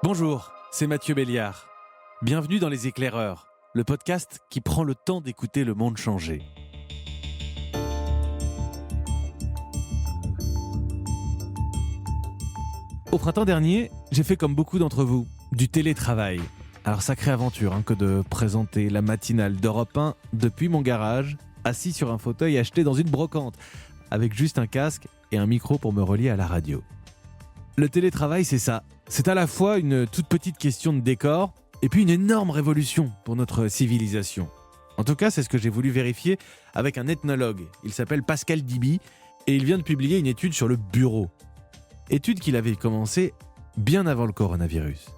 Bonjour, c'est Mathieu Béliard. Bienvenue dans Les Éclaireurs, le podcast qui prend le temps d'écouter le monde changer. Au printemps dernier, j'ai fait comme beaucoup d'entre vous, du télétravail. Alors sacrée aventure que de présenter la matinale d'Europe 1 depuis mon garage, assis sur un fauteuil acheté dans une brocante, avec juste un casque et un micro pour me relier à la radio. Le télétravail, c'est ça. C'est à la fois une toute petite question de décor et puis une énorme révolution pour notre civilisation. En tout cas, c'est ce que j'ai voulu vérifier avec un ethnologue. Il s'appelle Pascal Diby et il vient de publier une étude sur le bureau. Étude qu'il avait commencée bien avant le coronavirus.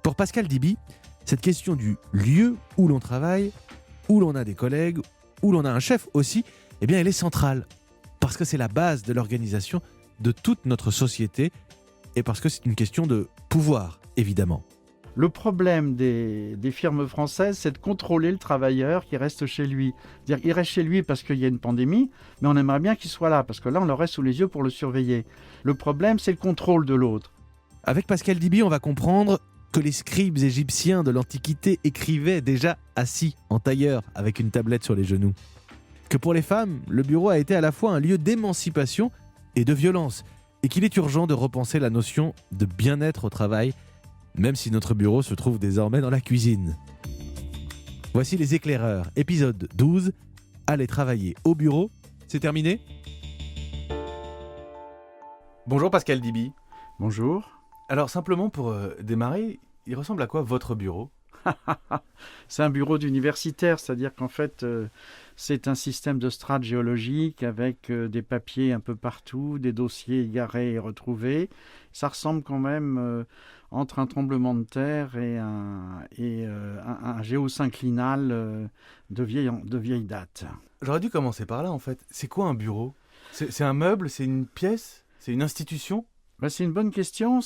Pour Pascal Diby, cette question du lieu où l'on travaille, où l'on a des collègues, où l'on a un chef aussi, eh bien elle est centrale. Parce que c'est la base de l'organisation de toute notre société et parce que c'est une question de pouvoir, évidemment. Le problème des firmes françaises, c'est de contrôler le travailleur qui reste chez lui. C'est-à-dire qu'il reste chez lui parce qu'il y a une pandémie, mais on aimerait bien qu'il soit là, parce que là, on l'aurait sous les yeux pour le surveiller. Le problème, c'est le contrôle de l'autre. Avec Pascal Diby, on va comprendre que les scribes égyptiens de l'Antiquité écrivaient déjà assis en tailleur avec une tablette sur les genoux. Que pour les femmes, le bureau a été à la fois un lieu d'émancipation et de violence, et qu'il est urgent de repenser la notion de bien-être au travail, même si notre bureau se trouve désormais dans la cuisine. Voici Les Éclaireurs, épisode 12. Aller travailler au bureau, c'est terminé ? Bonjour Pascal Diby. Bonjour. Alors simplement pour démarrer, il ressemble à quoi votre bureau ? C'est un bureau d'universitaire, c'est-à-dire qu'en fait, c'est un système de strates géologiques avec des papiers un peu partout, des dossiers égarés et retrouvés. Ça ressemble quand même entre un tremblement de terre et un géosynclinal de vieille date. J'aurais dû commencer par là en fait. C'est quoi un bureau ? C'est un meuble ? C'est une pièce ? C'est une institution ? C'est une bonne question.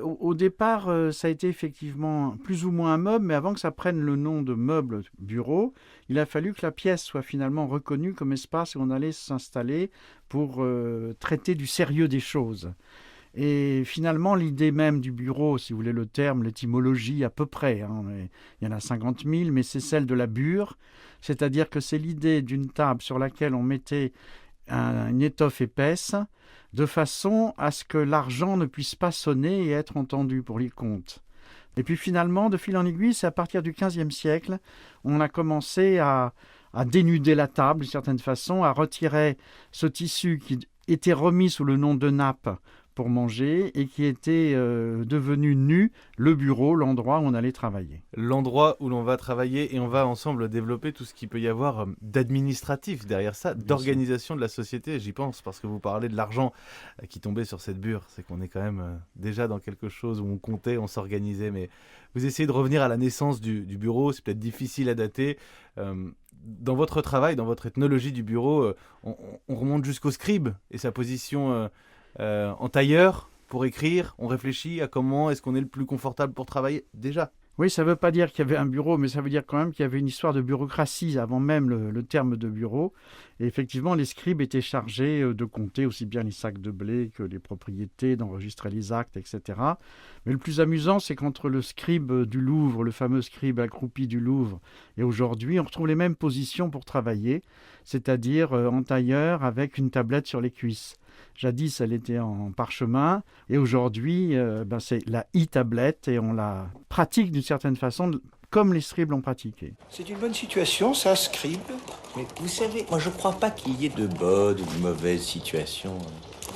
Au départ, ça a été effectivement plus ou moins un meuble, mais avant que ça prenne le nom de meuble bureau, il a fallu que la pièce soit finalement reconnue comme espace où on allait s'installer pour traiter du sérieux des choses. Et finalement, l'idée même du bureau, si vous voulez le terme, l'étymologie à peu près, mais il y en a 50 000, mais c'est celle de la bure, c'est-à-dire que c'est l'idée d'une table sur laquelle on mettait une étoffe épaisse, de façon à ce que l'argent ne puisse pas sonner et être entendu pour les comptes. Et puis finalement, de fil en aiguille, c'est à partir du XVe siècle, on a commencé à dénuder la table d'une certaine façon, à retirer ce tissu qui était remis sous le nom de nappe pour manger et qui était devenu nu, le bureau, l'endroit où on allait travailler. L'endroit où l'on va travailler, et on va ensemble développer tout ce qu'il peut y avoir d'administratif derrière ça, d'organisation de la société. J'y pense parce que vous parlez de l'argent qui tombait sur cette bure. C'est qu'on est quand même déjà dans quelque chose où on comptait, on s'organisait. Mais vous essayez de revenir à la naissance du bureau, c'est peut-être difficile à dater. Dans votre travail, dans votre ethnologie du bureau, on remonte jusqu'au scribe et sa position en tailleur pour écrire. On réfléchit à comment est-ce qu'on est le plus confortable pour travailler déjà. Oui, ça ne veut pas dire qu'il y avait un bureau, mais ça veut dire quand même qu'il y avait une histoire de bureaucratie avant même le terme de bureau. Et effectivement, les scribes étaient chargés de compter aussi bien les sacs de blé que les propriétés, d'enregistrer les actes, etc. Mais le plus amusant, c'est qu'entre le scribe du Louvre, le fameux scribe accroupi du Louvre, et aujourd'hui, on retrouve les mêmes positions pour travailler, c'est-à-dire en tailleur avec une tablette sur les cuisses. Jadis, elle était en parchemin et aujourd'hui, c'est la e-tablette et on la pratique d'une certaine façon comme les scribes l'ont pratiqué. C'est une bonne situation, ça, scribe. Mais vous savez, moi je crois pas qu'il y ait de bonnes ou de mauvaises situations.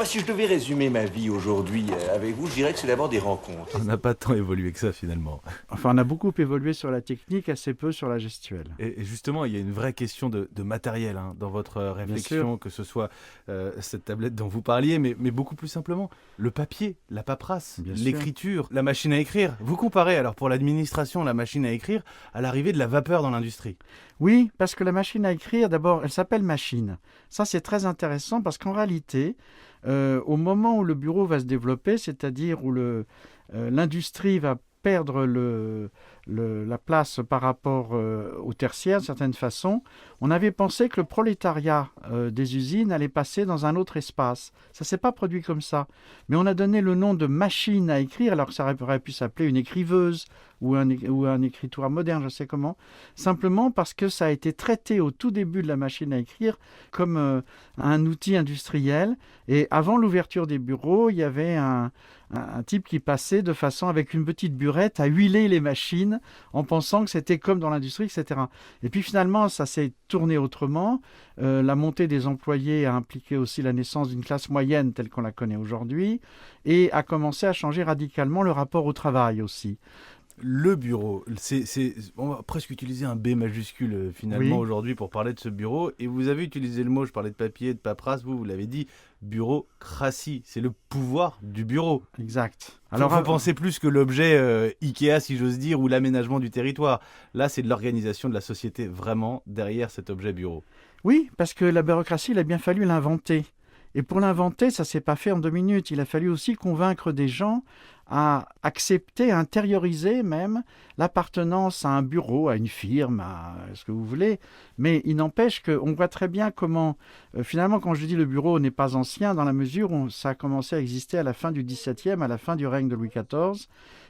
Si je devais résumer ma vie aujourd'hui avec vous, je dirais que c'est d'abord des rencontres. On n'a pas tant évolué que ça finalement. Enfin, on a beaucoup évolué sur la technique, assez peu sur la gestuelle. Et justement, il y a une vraie question de matériel dans votre réflexion, que ce soit cette tablette dont vous parliez, mais beaucoup plus simplement, le papier, la paperasse, l'écriture, la machine à écrire. Vous comparez alors pour l'administration la machine à écrire à l'arrivée de la vapeur dans l'industrie. Oui, parce que la machine à écrire, d'abord, elle s'appelle machine. Ça, c'est très intéressant parce qu'en réalité, au moment où le bureau va se développer, c'est-à-dire où l'industrie va perdre la place par rapport au tertiaire, d'une certaine façon, on avait pensé que le prolétariat des usines allait passer dans un autre espace. Ça ne s'est pas produit comme ça. Mais on a donné le nom de machine à écrire, alors que ça aurait pu s'appeler une écriveuse ou un écritoire moderne, je sais comment, simplement parce que ça a été traité au tout début de la machine à écrire comme un outil industriel. Et avant l'ouverture des bureaux, il y avait un type qui passait de façon avec une petite burette à huiler les machines en pensant que c'était comme dans l'industrie, etc. Et puis finalement, ça s'est tourné autrement. La montée des employés a impliqué aussi la naissance d'une classe moyenne telle qu'on la connaît aujourd'hui et a commencé à changer radicalement le rapport au travail aussi. Le bureau, on va presque utiliser un B majuscule finalement Oui. aujourd'hui pour parler de ce bureau. Et vous avez utilisé le mot, je parlais de papier, de paperasse, vous l'avez dit, bureaucratie. C'est le pouvoir du bureau. Exact. Alors, faut penser plus que l'objet Ikea, si j'ose dire, ou l'aménagement du territoire. Là, c'est de l'organisation de la société vraiment derrière cet objet bureau. Oui, parce que la bureaucratie, il a bien fallu l'inventer. Et pour l'inventer, ça ne s'est pas fait en 2 minutes. Il a fallu aussi convaincre des gens à accepter, à intérioriser même l'appartenance à un bureau, à une firme, à ce que vous voulez. Mais il n'empêche qu'on voit très bien comment, finalement, quand je dis le bureau n'est pas ancien, dans la mesure où ça a commencé à exister à la fin du XVIIe, à la fin du règne de Louis XIV.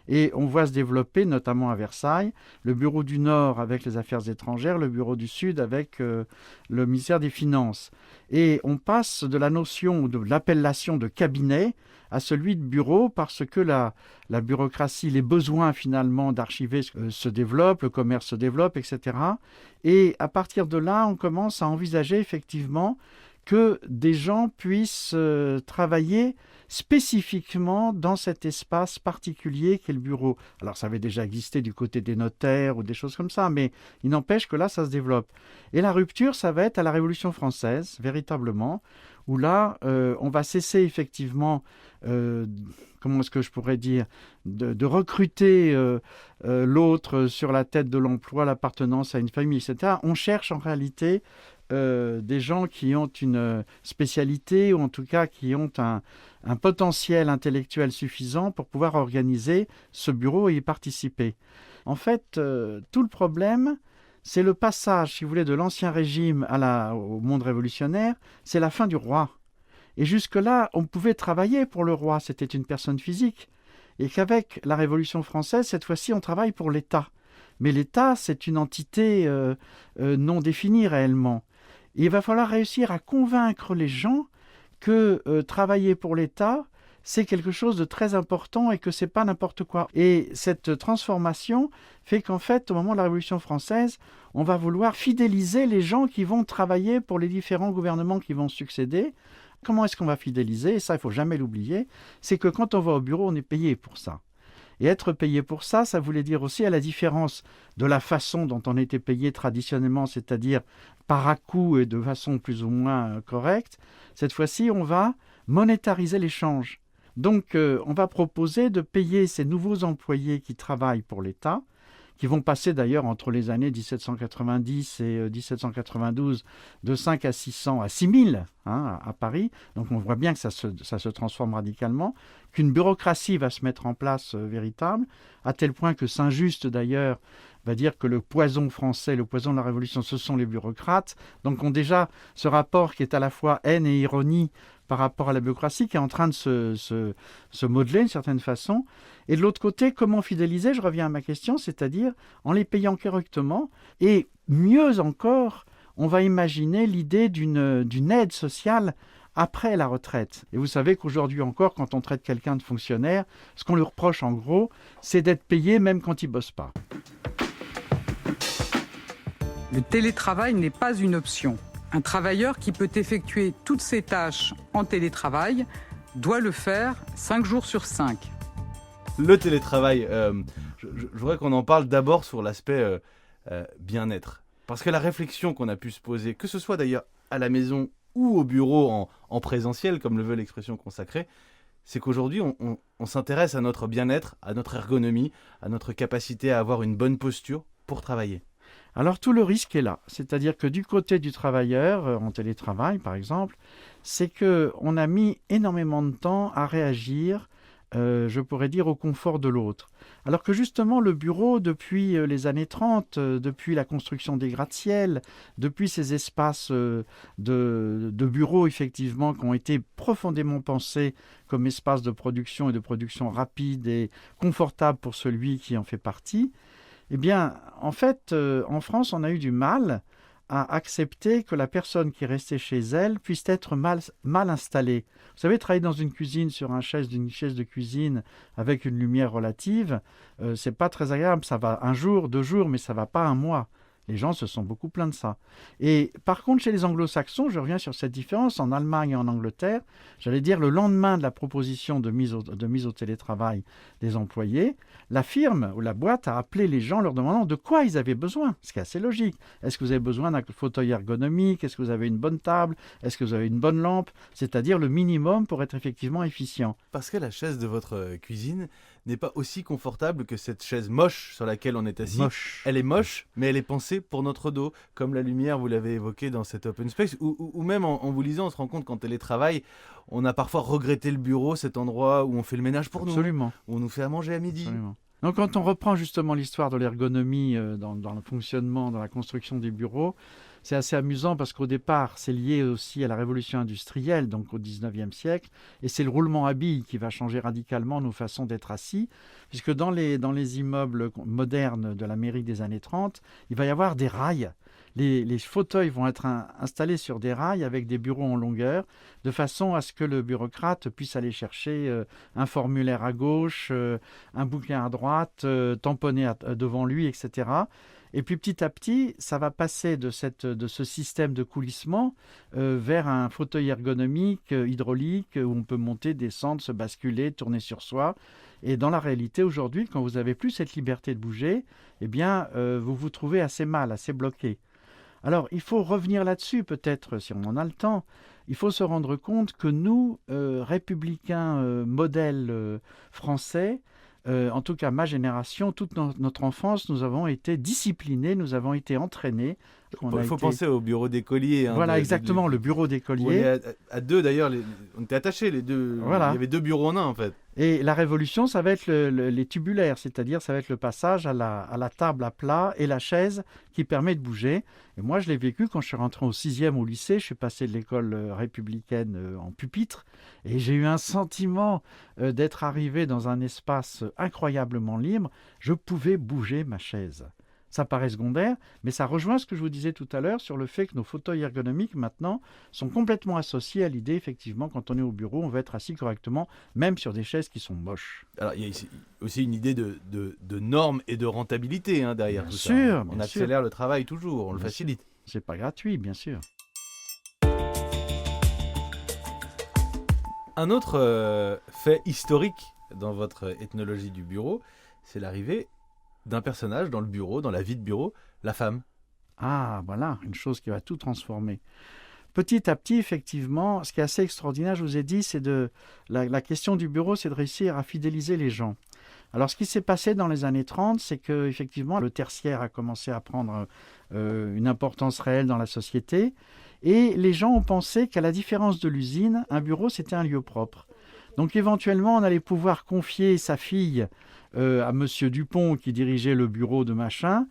Et on voit se développer, notamment à Versailles, le bureau du Nord avec les affaires étrangères, le bureau du Sud avec le ministère des Finances. Et on passe de la notion ou de l'appellation de cabinet à celui de bureau parce que la bureaucratie, les besoins finalement d'archiver se développent, le commerce se développe, etc. Et à partir de là, on commence à envisager effectivement que des gens puissent travailler spécifiquement dans cet espace particulier qu'est le bureau. Alors ça avait déjà existé du côté des notaires ou des choses comme ça, mais il n'empêche que là, ça se développe. Et la rupture, ça va être à la Révolution française, véritablement, où là, on va cesser effectivement, comment est-ce que je pourrais dire, de recruter l'autre sur la tête de l'emploi, l'appartenance à une famille, etc. On cherche en réalité des gens qui ont une spécialité ou en tout cas qui ont un potentiel intellectuel suffisant pour pouvoir organiser ce bureau et y participer. En fait, tout le problème, c'est le passage, si vous voulez, de l'Ancien Régime au monde révolutionnaire, c'est la fin du roi. Et jusque-là, on pouvait travailler pour le roi, c'était une personne physique. Et qu'avec la Révolution française, cette fois-ci, on travaille pour l'État. Mais l'État, c'est une entité non définie réellement. Et il va falloir réussir à convaincre les gens que travailler pour l'État, c'est quelque chose de très important et que c'est pas n'importe quoi. Et cette transformation fait qu'en fait, au moment de la Révolution française, on va vouloir fidéliser les gens qui vont travailler pour les différents gouvernements qui vont succéder. Comment est-ce qu'on va fidéliser? Et ça, il ne faut jamais l'oublier. C'est que quand on va au bureau, on est payé pour ça. Et être payé pour ça, ça voulait dire aussi, à la différence de la façon dont on était payé traditionnellement, c'est-à-dire par à-coup et de façon plus ou moins correcte, cette fois-ci, on va monétariser l'échange. Donc, on va proposer de payer ces nouveaux employés qui travaillent pour l'État, qui vont passer d'ailleurs entre les années 1790 et 1792 de 5 à 600 à 6000 à Paris. Donc on voit bien que ça se transforme radicalement, qu'une bureaucratie va se mettre en place véritable, à tel point que Saint-Just d'ailleurs va dire que le poison français, le poison de la Révolution, ce sont les bureaucrates. Donc on déjà ce rapport qui est à la fois haine et ironie par rapport à la bureaucratie qui est en train de se modeler d'une certaine façon. Et de l'autre côté, comment fidéliser? Je reviens à ma question, c'est-à-dire en les payant correctement. Et mieux encore, on va imaginer l'idée d'une aide sociale après la retraite. Et vous savez qu'aujourd'hui encore, quand on traite quelqu'un de fonctionnaire, ce qu'on lui reproche en gros, c'est d'être payé même quand il ne bosse pas. Le télétravail n'est pas une option. Un travailleur qui peut effectuer toutes ses tâches en télétravail doit le faire 5 jours sur 5. Le télétravail, je voudrais qu'on en parle d'abord sur l'aspect bien-être. Parce que la réflexion qu'on a pu se poser, que ce soit d'ailleurs à la maison ou au bureau en présentiel, comme le veut l'expression consacrée, c'est qu'aujourd'hui, on s'intéresse à notre bien-être, à notre ergonomie, à notre capacité à avoir une bonne posture pour travailler. Alors tout le risque est là, c'est-à-dire que du côté du travailleur, en télétravail par exemple, c'est qu'on a mis énormément de temps à réagir je pourrais dire, au confort de l'autre. Alors que justement, le bureau, depuis les années 30, depuis la construction des gratte-ciel, depuis ces espaces de bureaux, effectivement, qui ont été profondément pensés comme espace de production et de production rapide et confortable pour celui qui en fait partie, eh bien, en fait, en France, on a eu du mal à accepter que la personne qui restait chez elle puisse être mal installée. Vous savez, travailler dans une cuisine sur une chaise de cuisine avec une lumière relative, c'est pas très agréable. Ça va un jour, 2 jours, mais ça va pas un mois. Les gens se sont beaucoup plaints de ça. Et par contre, chez les anglo-saxons, je reviens sur cette différence, en Allemagne et en Angleterre, j'allais dire le lendemain de la proposition de mise au télétravail des employés, la firme ou la boîte a appelé les gens leur demandant de quoi ils avaient besoin, ce qui est assez logique. Est-ce que vous avez besoin d'un fauteuil ergonomique? Est-ce que vous avez une bonne table? Est-ce que vous avez une bonne lampe? C'est-à-dire le minimum pour être effectivement efficient. Parce que la chaise de votre cuisine n'est pas aussi confortable que cette chaise moche sur laquelle on est assis. Moche. Elle est moche, mais elle est pensée pour notre dos, comme la lumière, vous l'avez évoqué dans cet open space, ou même en vous lisant, on se rend compte qu'en télétravail, on a parfois regretté le bureau, cet endroit où on fait le ménage pour nous, Absolument. où on nous fait à manger à midi. Absolument. Donc quand on reprend justement l'histoire de l'ergonomie dans le fonctionnement, dans la construction des bureaux, c'est assez amusant parce qu'au départ, c'est lié aussi à la révolution industrielle, donc au 19e siècle, et c'est le roulement à billes qui va changer radicalement nos façons d'être assis, puisque dans les immeubles modernes de l'Amérique des années 30, il va y avoir des rails. Les fauteuils vont être installés sur des rails avec des bureaux en longueur, de façon à ce que le bureaucrate puisse aller chercher un formulaire à gauche, un bouquin à droite, tamponner devant lui, etc. Et puis petit à petit, ça va passer de ce système de coulissement vers un fauteuil ergonomique, hydraulique, où on peut monter, descendre, se basculer, tourner sur soi. Et dans la réalité, aujourd'hui, quand vous n'avez plus cette liberté de bouger, eh bien, vous vous trouvez assez mal, assez bloqué. Alors, il faut revenir là-dessus, peut-être, si on en a le temps. Il faut se rendre compte que nous, républicains modèles français, en tout cas ma génération, toute notre enfance, nous avons été disciplinés, nous avons été entraînés. Il faut penser au bureau d'écolier. Voilà, exactement, le bureau d'écolier. On est à deux d'ailleurs, on était attachés les deux. Voilà. Il y avait 2 bureaux en un en fait. Et la révolution, ça va être les tubulaires, c'est-à-dire ça va être le passage à la table à plat et la chaise qui permet de bouger. Et moi, je l'ai vécu quand je suis rentré au 6e au lycée. Je suis passé de l'école républicaine en pupitre et j'ai eu un sentiment d'être arrivé dans un espace incroyablement libre. Je pouvais bouger ma chaise. Ça paraît secondaire, mais ça rejoint ce que je vous disais tout à l'heure sur le fait que nos fauteuils ergonomiques, maintenant, sont complètement associés à l'idée, effectivement, quand on est au bureau, on va être assis correctement, même sur des chaises qui sont moches. Alors, il y a ici aussi une idée de normes et de rentabilité derrière Bien tout sûr, ça. bien On accélère le travail toujours, on le facilite. C'est pas gratuit, bien sûr. Un autre fait historique dans votre ethnologie du bureau, c'est l'arrivée d'un personnage dans le bureau, dans la vie de bureau, la femme. Ah, voilà, une chose qui va tout transformer. Petit à petit, effectivement, ce qui est assez extraordinaire, je vous ai dit, c'est la question du bureau, c'est de réussir à fidéliser les gens. Alors, ce qui s'est passé dans les années 30, c'est que effectivement, le tertiaire a commencé à prendre une importance réelle dans la société, et les gens ont pensé qu'à la différence de l'usine, un bureau, c'était un lieu propre. Donc, éventuellement, on allait pouvoir confier sa fille à Monsieur Dupont, qui dirigeait le bureau de machin.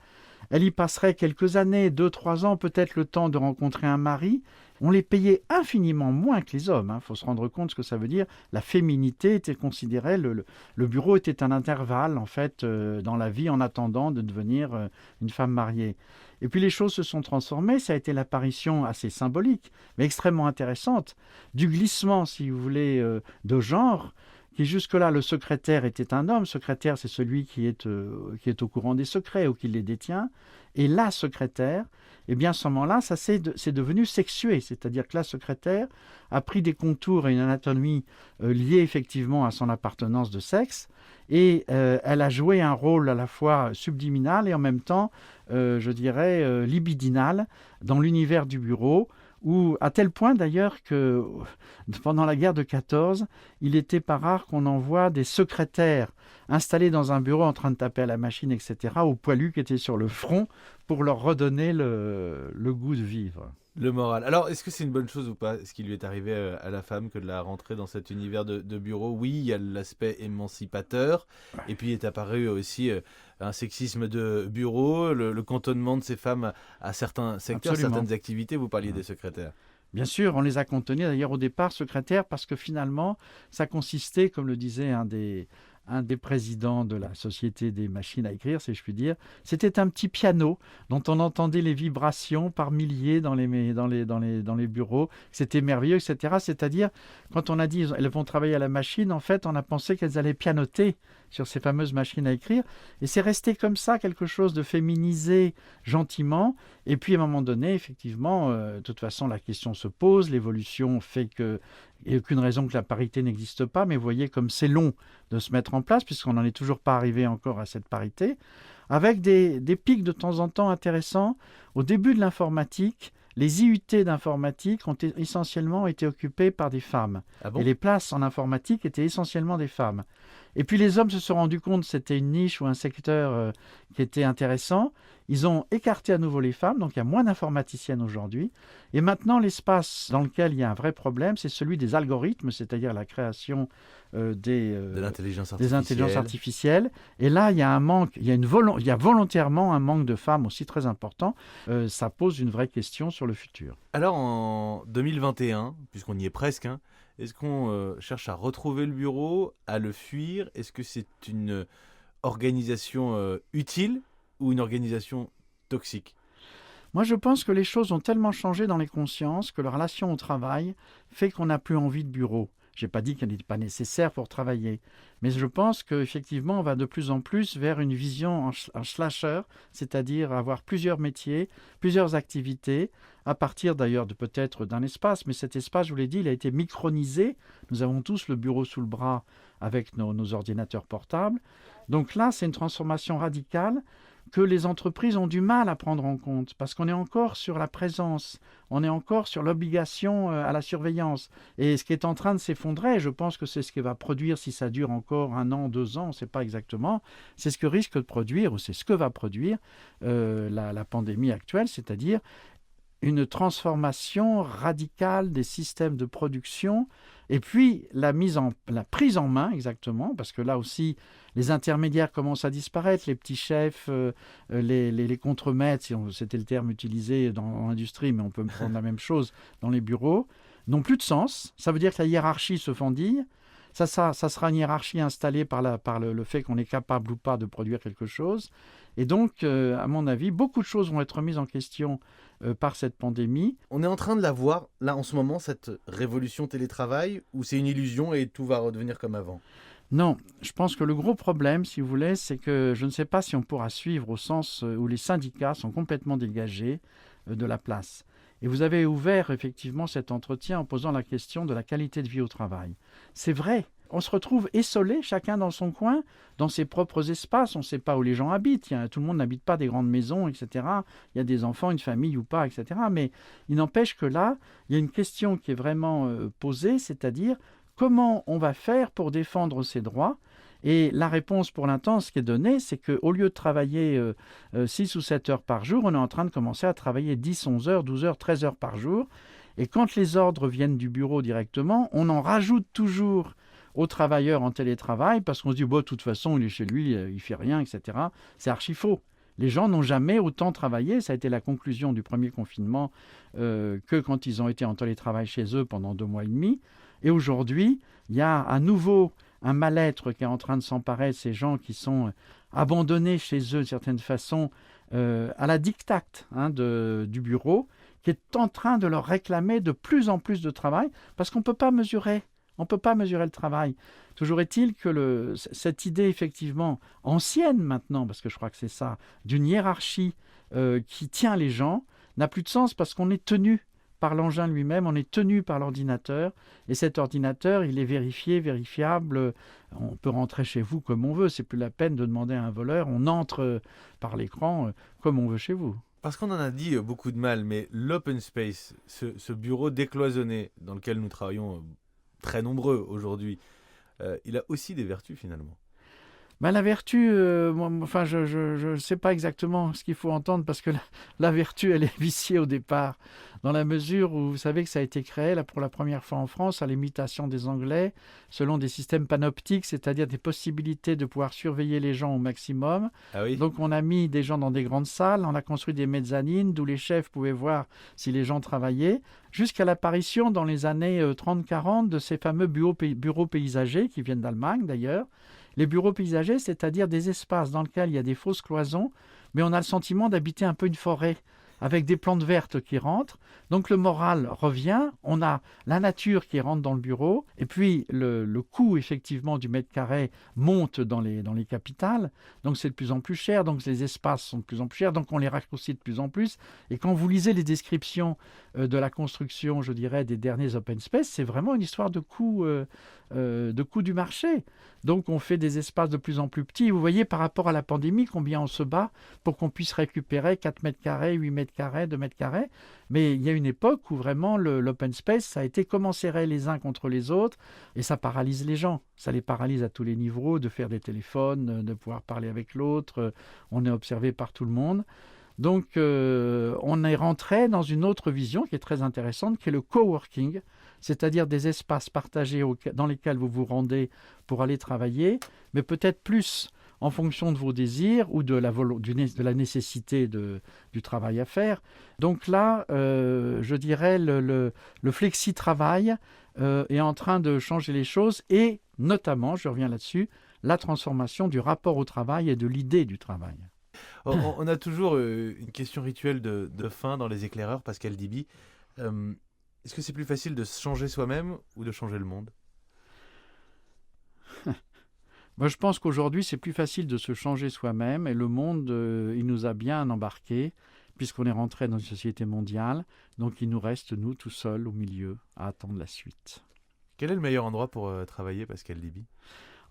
Elle y passerait quelques années, 2-3 ans, peut-être le temps de rencontrer un mari. On les payait infiniment moins que les hommes. Faut se rendre compte ce que ça veut dire. La féminité était considérée, le bureau était un intervalle, en fait, dans la vie en attendant de devenir une femme mariée. Et puis les choses se sont transformées. Ça a été l'apparition assez symbolique, mais extrêmement intéressante, du glissement, si vous voulez, de genre, qui jusque-là, le secrétaire était un homme. Secrétaire, c'est celui qui est au courant des secrets ou qui les détient. Et la secrétaire, eh bien, à ce moment-là, c'est devenu sexué. C'est-à-dire que la secrétaire a pris des contours et une anatomie liés effectivement à son appartenance de sexe. Et elle a joué un rôle à la fois subliminal et en même temps, je dirais, libidinal dans l'univers du bureau, où, à tel point d'ailleurs que pendant la guerre de 14, il n'était pas rare qu'on envoie des secrétaires installés dans un bureau en train de taper à la machine, etc., aux poilus qui étaient sur le front pour leur redonner le goût de vivre. Le moral. Alors, est-ce que c'est une bonne chose ou pas, ce qui lui est arrivé à la femme, que de la rentrer dans cet univers de bureau? Oui, il y a l'aspect émancipateur, et puis est apparu aussi un sexisme de bureau, le cantonnement de ces femmes à certains secteurs, Absolument. certaines activités. Vous parliez des secrétaires. Bien sûr, on les a cantonnés d'ailleurs au départ secrétaires parce que finalement, ça consistait, comme le disait un des présidents de la Société des machines à écrire, si je puis dire, c'était un petit piano dont on entendait les vibrations par milliers dans les bureaux. C'était merveilleux, etc. C'est-à-dire, quand on a dit elles vont travailler à la machine, en fait, on a pensé qu'elles allaient pianoter sur ces fameuses machines à écrire. Et c'est resté comme ça, quelque chose de féminisé gentiment. Et puis, à un moment donné, effectivement, de toute façon, la question se pose. L'évolution fait qu'il n'y a aucune raison que la parité n'existe pas. Mais vous voyez comme c'est long de se mettre en place, puisqu'on n'en est toujours pas arrivé encore à cette parité, avec des pics de temps en temps intéressants. Au début de l'informatique, les IUT d'informatique ont essentiellement été occupés par des femmes. Ah bon? Et les places en informatique étaient essentiellement des femmes. Et puis les hommes se sont rendus compte que c'était une niche ou un secteur qui était intéressant. Ils ont écarté à nouveau les femmes, donc il y a moins d'informaticiennes aujourd'hui. Et maintenant, l'espace dans lequel il y a un vrai problème, c'est celui des algorithmes, c'est-à-dire la création De l'intelligence des artificielle. intelligences artificielles. Et là, il y a un manque, il y a volontairement un manque de femmes aussi très important. Ça pose une vraie question sur le futur. Alors, en 2021, puisqu'on y est presque, hein, est-ce qu'on cherche à retrouver le bureau, à le fuir? Est-ce que c'est une organisation utile ou une organisation toxique? Moi, je pense que les choses ont tellement changé dans les consciences que la relation au travail fait qu'on n'a plus envie de bureau. Je n'ai pas dit qu'elle n'était pas nécessaire pour travailler, mais je pense qu'effectivement, on va de plus en plus vers une vision en slasher, c'est-à-dire avoir plusieurs métiers, plusieurs activités, à partir d'ailleurs de peut-être d'un espace, mais cet espace, je vous l'ai dit, il a été micronisé. Nous avons tous le bureau sous le bras avec nos ordinateurs portables. Donc là, c'est une transformation radicale que les entreprises ont du mal à prendre en compte, parce qu'on est encore sur la présence, on est encore sur l'obligation à la surveillance. Et ce qui est en train de s'effondrer, je pense que c'est ce qui va produire, si ça dure encore 1 an, 2 ans, on ne sait pas exactement, c'est ce que risque de produire, ou c'est ce que va produire la pandémie actuelle, c'est-à-dire une transformation radicale des systèmes de production, et puis la prise en main, exactement, parce que là aussi, les intermédiaires commencent à disparaître, les petits chefs, les contremaîtres, c'était le terme utilisé dans l'industrie, mais on peut prendre la même chose dans les bureaux, n'ont plus de sens. Ça veut dire que la hiérarchie se fendille. Ça sera une hiérarchie installée par le fait qu'on est capable ou pas de produire quelque chose. Et donc, à mon avis, beaucoup de choses vont être mises en question par cette pandémie. On est en train de la voir, là, en ce moment, cette révolution télétravail, ou c'est une illusion et tout va redevenir comme avant? Non, je pense que le gros problème, si vous voulez, c'est que je ne sais pas si on pourra suivre au sens où les syndicats sont complètement dégagés de la place. Et vous avez ouvert effectivement cet entretien en posant la question de la qualité de vie au travail. C'est vrai, on se retrouve essolé, chacun dans son coin, dans ses propres espaces. On ne sait pas où les gens habitent. Tout le monde n'habite pas des grandes maisons, etc. Il y a des enfants, une famille ou pas, etc. Mais il n'empêche que là, il y a une question qui est vraiment posée, c'est-à-dire comment on va faire pour défendre ses droits? Et la réponse pour l'instant, ce qui est donné, c'est qu'au lieu de travailler 6 ou 7 heures par jour, on est en train de commencer à travailler 10, 11 heures, 12 heures, 13 heures par jour. Et quand les ordres viennent du bureau directement, on en rajoute toujours aux travailleurs en télétravail parce qu'on se dit, de toute façon, il est chez lui, il ne fait rien, etc. C'est archi faux. Les gens n'ont jamais autant travaillé. Ça a été la conclusion du premier confinement que quand ils ont été en télétravail chez eux pendant 2 mois et demi. Et aujourd'hui, il y a à nouveau un mal-être qui est en train de s'emparer de ces gens qui sont abandonnés chez eux d'une certaine façon à la dictate du bureau, qui est en train de leur réclamer de plus en plus de travail parce qu'on ne peut pas mesurer. On ne peut pas mesurer le travail. Toujours est-il que cette idée effectivement ancienne maintenant, parce que je crois que c'est ça, d'une hiérarchie qui tient les gens, n'a plus de sens parce qu'on est tenu par l'engin lui-même, on est tenu par l'ordinateur, et cet ordinateur, il est vérifiable, on peut rentrer chez vous comme on veut, c'est plus la peine de demander à un voleur, on entre par l'écran comme on veut chez vous. Parce qu'on en a dit beaucoup de mal, mais l'open space, ce bureau décloisonné dans lequel nous travaillons très nombreux aujourd'hui, il a aussi des vertus finalement. La vertu, je ne sais pas exactement ce qu'il faut entendre parce que la vertu, elle est viciée au départ, dans la mesure où vous savez que ça a été créé là, pour la première fois en France à l'imitation des Anglais, selon des systèmes panoptiques, c'est-à-dire des possibilités de pouvoir surveiller les gens au maximum. Ah oui. Donc on a mis des gens dans des grandes salles, on a construit des mezzanines d'où les chefs pouvaient voir si les gens travaillaient, jusqu'à l'apparition dans les années 30-40 de ces fameux bureaux paysagers qui viennent d'Allemagne d'ailleurs. Les bureaux paysagers, c'est-à-dire des espaces dans lesquels il y a des fausses cloisons, mais on a le sentiment d'habiter un peu une forêt, avec des plantes vertes qui rentrent. Donc le moral revient, on a la nature qui rentre dans le bureau, et puis le coût effectivement du mètre carré monte dans les capitales, donc c'est de plus en plus cher, donc les espaces sont de plus en plus chers, donc on les raccourcit de plus en plus. Et quand vous lisez les descriptions de la construction, je dirais, des derniers open space, c'est vraiment une histoire de coût du marché. Donc on fait des espaces de plus en plus petits. Vous voyez par rapport à la pandémie combien on se bat pour qu'on puisse récupérer 4 mètres carrés, 8 mètres carrés, 2 mètres carrés. Mais il y a une époque où vraiment l'open space, ça a été comme on serrait les uns contre les autres et ça paralyse les gens. Ça les paralyse à tous les niveaux, de faire des téléphones, de pouvoir parler avec l'autre. On est observé par tout le monde. Donc on est rentré dans une autre vision qui est très intéressante, qui est le coworking, c'est-à-dire des espaces partagés dans lesquels vous vous rendez pour aller travailler, mais peut-être plus en fonction de vos désirs ou de la nécessité du travail à faire. Donc là, je dirais, le flexi-travail est en train de changer les choses et notamment, je reviens là-dessus, la transformation du rapport au travail et de l'idée du travail. On a toujours une question rituelle de fin dans les éclaireurs, Pascal Diby. Est-ce que c'est plus facile de se changer soi-même ou de changer le monde ? Moi, je pense qu'aujourd'hui, c'est plus facile de se changer soi-même et le monde, il nous a bien embarqués puisqu'on est rentré dans une société mondiale. Donc, il nous reste, nous, tout seuls, au milieu, à attendre la suite. Quel est le meilleur endroit pour travailler, Pascal Diby ?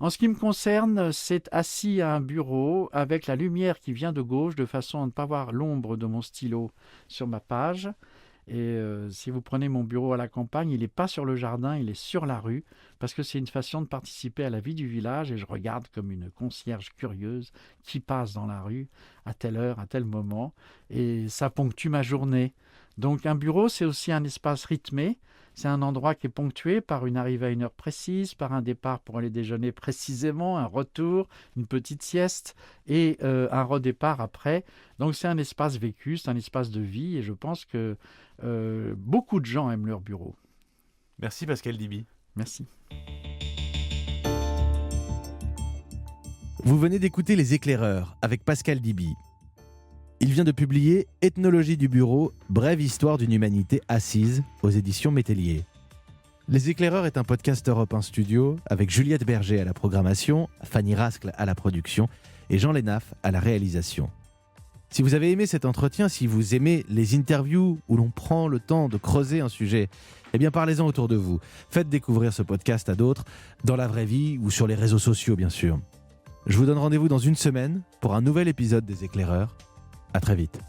En ce qui me concerne, c'est assis à un bureau avec la lumière qui vient de gauche de façon à ne pas voir l'ombre de mon stylo sur ma page. Et si vous prenez mon bureau à la campagne, il n'est pas sur le jardin, il est sur la rue, parce que c'est une façon de participer à la vie du village et je regarde comme une concierge curieuse qui passe dans la rue à telle heure, à tel moment, et ça ponctue ma journée. Donc un bureau, c'est aussi un espace rythmé, c'est un endroit qui est ponctué par une arrivée à une heure précise, par un départ pour aller déjeuner précisément, un retour, une petite sieste et un redépart après. Donc c'est un espace vécu, c'est un espace de vie et je pense que beaucoup de gens aiment leur bureau. Merci Pascal Diby. Merci. Vous venez d'écouter Les Éclaireurs avec Pascal Diby. Il vient de publier Ethnologie du bureau, brève histoire d'une humanité assise aux éditions Métellier. Les Éclaireurs est un podcast Europe 1 Studio avec Juliette Berger à la programmation, Fanny Rascle à la production et Jean Lénaf à la réalisation. Si vous avez aimé cet entretien, si vous aimez les interviews où l'on prend le temps de creuser un sujet, eh bien parlez-en autour de vous. Faites découvrir ce podcast à d'autres, dans la vraie vie ou sur les réseaux sociaux bien sûr. Je vous donne rendez-vous dans une semaine pour un nouvel épisode des Éclaireurs. À très vite.